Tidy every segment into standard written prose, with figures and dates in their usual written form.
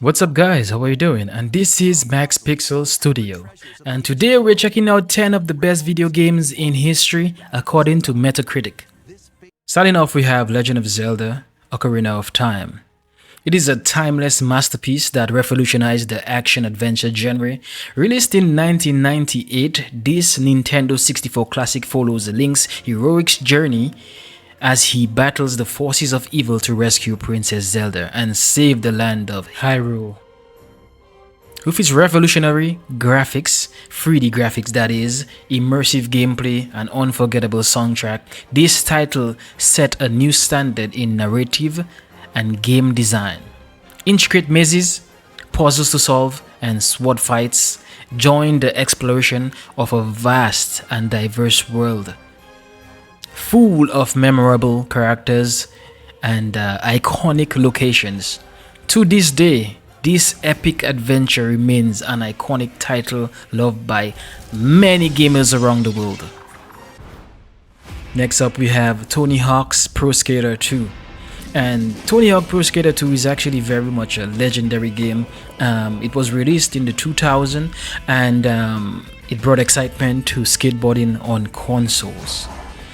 What's up guys, how are you doing? And this is Max Pixel Studio. And today we're checking out 10 of the best video games in history according to Metacritic. Starting off we have Legend of Zelda: Ocarina of Time. It is a timeless masterpiece that revolutionized the action-adventure genre. Released in 1998, this Nintendo 64 classic follows Link's heroic journey as he battles the forces of evil to rescue Princess Zelda and save the land of Hyrule. With its revolutionary graphics, 3D graphics that is, immersive gameplay, and unforgettable soundtrack, this title set a new standard in narrative and game design. Intricate mazes, puzzles to solve, and sword fights join the exploration of a vast and diverse world, full of memorable characters and iconic locations. To this day, this epic adventure remains an iconic title loved by many gamers around the world. Next up we have Tony Hawk's Pro Skater 2. And Tony Hawk Pro Skater 2 is actually very much a legendary game. It was released in the 2000 and it brought excitement to skateboarding on consoles.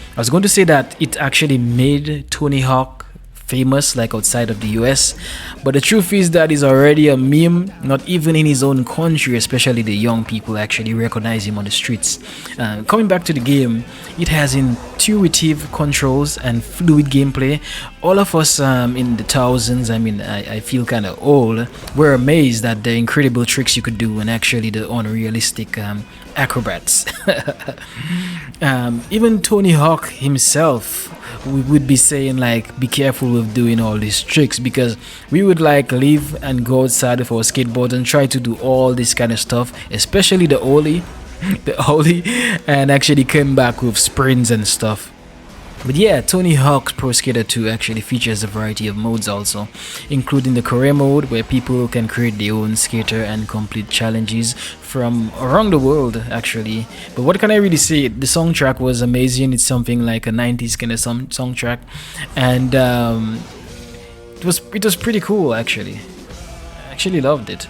I was going to say that it actually made Tony Hawk famous like outside of the US, but the truth is that he's already a meme. Not even in his own country, especially the young people, actually recognize him on the streets. Coming back to the game, it has intuitive controls and fluid gameplay. All of us in the thousands, I feel kind of old, were amazed at the incredible tricks you could do and actually the unrealistic acrobats. Even Tony Hawk himself, we would be saying like, be careful with doing all these tricks, because we would like leave and go outside with our skateboard and try to do all this kind of stuff, especially the ollie, and actually came back with sprints and stuff. But yeah, Tony Hawk's Pro Skater 2 actually features a variety of modes also, including the career mode where people can create their own skater and complete challenges from around the world actually. But what can I really say? The soundtrack was amazing. It's something like a 90s kind of soundtrack, and it was pretty cool actually. I actually loved it.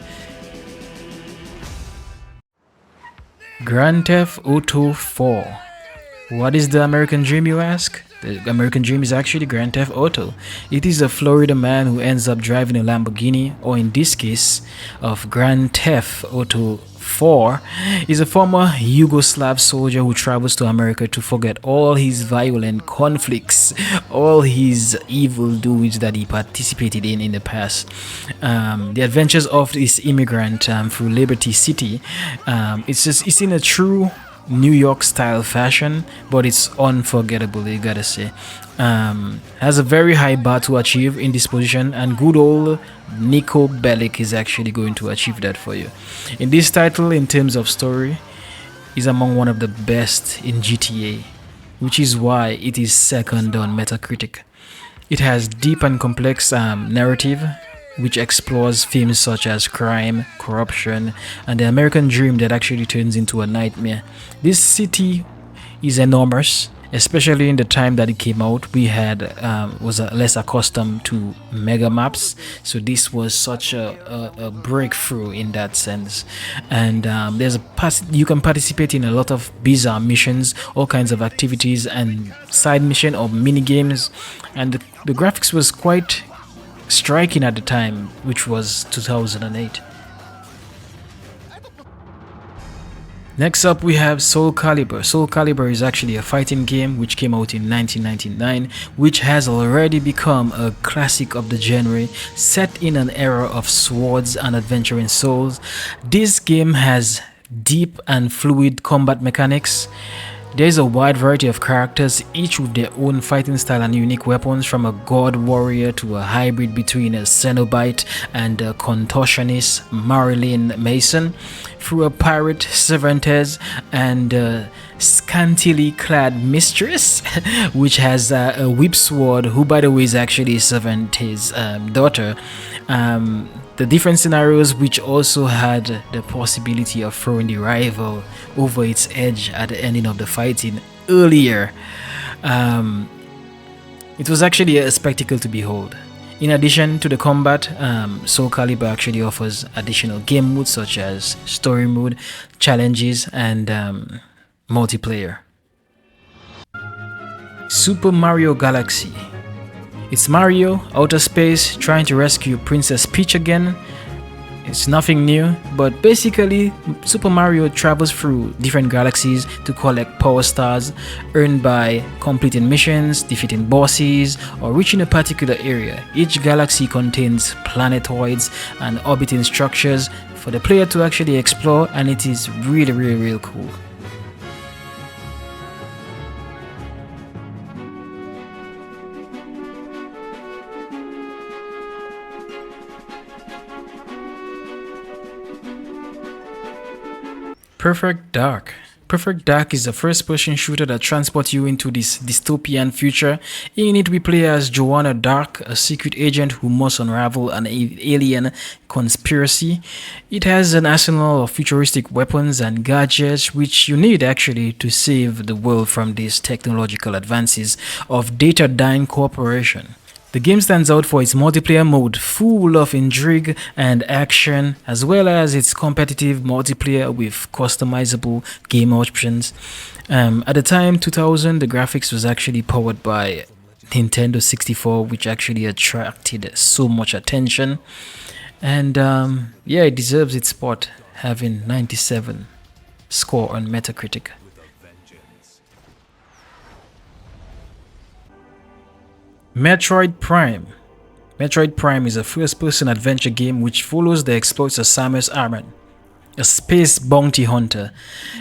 Grand Theft Auto 4. What is the American dream, you ask? The American dream is actually Grand Theft Auto. It is a Florida man who ends up driving a Lamborghini, or in this case of Grand Theft Auto 4, is a former Yugoslav soldier who travels to America to forget all his violent conflicts, all his evil doings that he participated in the past. The adventures of this immigrant through Liberty City. It's in a true New York style fashion, but it's unforgettable, you gotta say. Has a very high bar to achieve in this position, and good old Nico Bellic is actually going to achieve that for you. In this title, in terms of story, is among one of the best in GTA, which is why it is second on Metacritic. It has deep and complex narrative, which explores themes such as crime, corruption, and the American dream that actually turns into a nightmare. This city is enormous, especially in the time that it came out. We had was less accustomed to mega maps, so this was such a breakthrough in that sense. And you can participate in a lot of bizarre missions, all kinds of activities and side mission or mini games, and the graphics was quite striking at the time, which was 2008. Next up we have Soul Calibur. Soul Calibur is actually a fighting game which came out in 1999, which has already become a classic of the genre, set in an era of swords and adventuring souls. This game has deep and fluid combat mechanics. There is a wide variety of characters, each with their own fighting style and unique weapons, from a god warrior to a hybrid between a Cenobite and a contortionist Marilyn Mason, through a pirate Cervantes and a scantily clad mistress, which has a whip sword, who by the way is actually Cervantes' daughter. The different scenarios, which also had the possibility of throwing the rival over its edge at the ending of the fighting earlier. It was actually a spectacle to behold. In addition to the combat, Soul Calibur actually offers additional game modes such as story mode, challenges, and multiplayer. Super Mario Galaxy. It's Mario, outer space, trying to rescue Princess Peach again. It's nothing new, but basically, Super Mario travels through different galaxies to collect power stars earned by completing missions, defeating bosses, or reaching a particular area. Each galaxy contains planetoids and orbiting structures for the player to actually explore, and it is really cool. Perfect Dark. Perfect Dark is a first-person shooter that transports you into this dystopian future. In it, we play as Joanna Dark, a secret agent who must unravel an alien conspiracy. It has an arsenal of futuristic weapons and gadgets which you need actually to save the world from these technological advances of data-dying corporation. The game stands out for its multiplayer mode, full of intrigue and action, as well as its competitive multiplayer with customizable game options. At the time, 2000, the graphics was actually powered by Nintendo 64, which actually attracted so much attention. And yeah, it deserves its spot, having 97 score on Metacritic. Metroid Prime. Metroid Prime is a first-person adventure game which follows the exploits of Samus Aran, a space bounty hunter.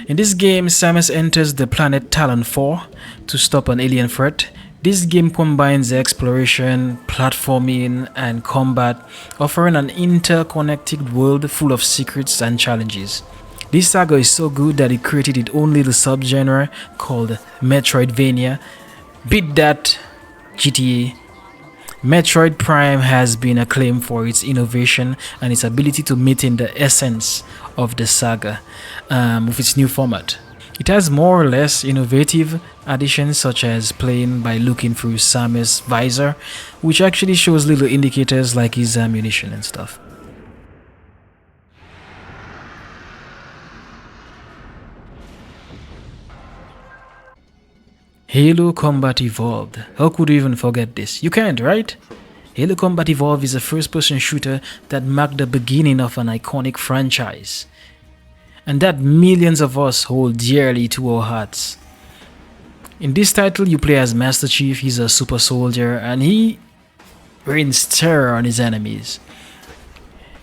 In this game, Samus enters the planet Talon 4 to stop an alien threat. This game combines exploration, platforming, and combat, offering an interconnected world full of secrets and challenges. This saga is so good that it created its own little subgenre called Metroidvania. Beat that, GTA. Metroid Prime has been acclaimed for its innovation and its ability to maintain the essence of the saga with its new format. It has more or less innovative additions such as playing by looking through Samus' visor, which actually shows little indicators like his ammunition and stuff. Halo Combat Evolved. How could you even forget this? You can't, right? Halo Combat Evolved is a first-person shooter that marked the beginning of an iconic franchise, and that millions of us hold dearly to our hearts. In this title, you play as Master Chief. He's a super soldier, and he rains terror on his enemies.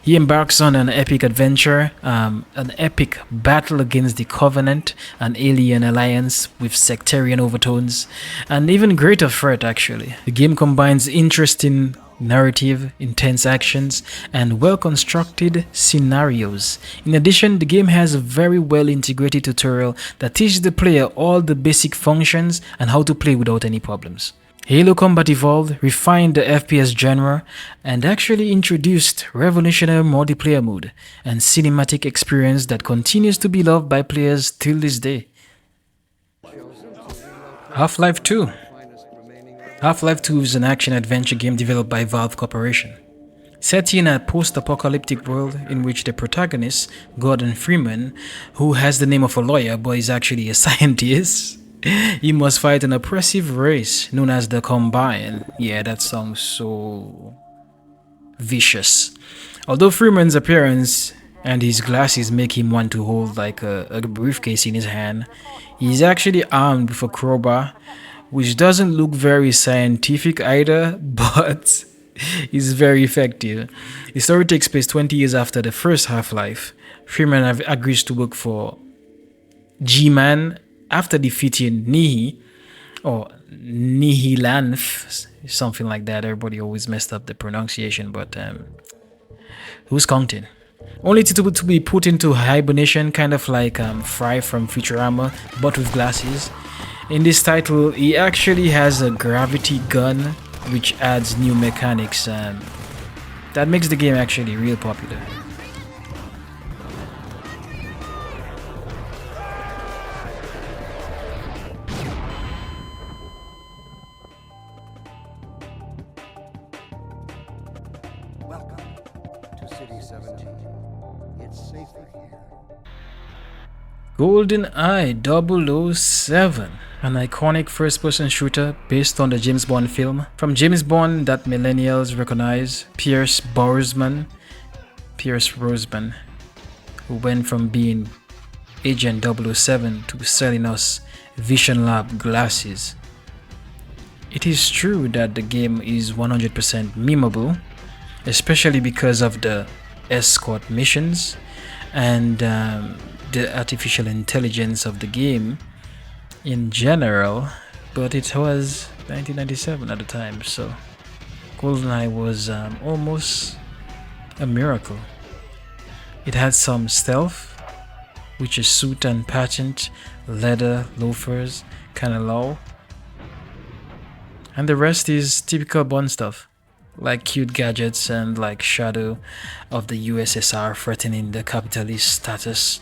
He embarks on an epic adventure, an epic battle against the Covenant, an alien alliance with sectarian overtones, and even greater threat actually. The game combines interesting narrative, intense actions, and well-constructed scenarios. In addition, the game has a very well-integrated tutorial that teaches the player all the basic functions and how to play without any problems. Halo Combat Evolved refined the FPS genre and actually introduced revolutionary multiplayer mode and cinematic experience that continues to be loved by players till this day. Half-Life 2. Half-Life 2 is an action-adventure game developed by Valve Corporation. Set in a post-apocalyptic world in which the protagonist, Gordon Freeman, who has the name of a lawyer but is actually a scientist, he must fight an oppressive race known as the Combine. Yeah, that sounds so vicious. Although Freeman's appearance and his glasses make him want to hold like a briefcase in his hand, he's actually armed with a crowbar, which doesn't look very scientific either, but is very effective. The story takes place 20 years after the first Half-Life. Freeman agrees to work for G-Man after defeating Nihi, or Nihilanth, something like that. Everybody always messed up the pronunciation, but who's counting? Only to be put into hibernation, kind of like Fry from Futurama, but with glasses. In this title, he actually has a gravity gun, which adds new mechanics, that makes the game actually real popular. City 17. It's safer here. GoldenEye 007, an iconic first-person shooter based on the James Bond film. From James Bond that millennials recognize, Pierce Brosnan, who went from being Agent 007 to selling us Vision Lab glasses. It is true that the game is 100% memeable, especially because of the escort missions and the artificial intelligence of the game in general, but it was 1997 at the time, so GoldenEye was almost a miracle. It had some stealth, which is suit and patent, leather, loafers, kinda low, and the rest is typical Bond stuff, like cute gadgets and like shadow of the USSR threatening the capitalist status.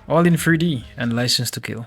All in 3D and licensed to kill.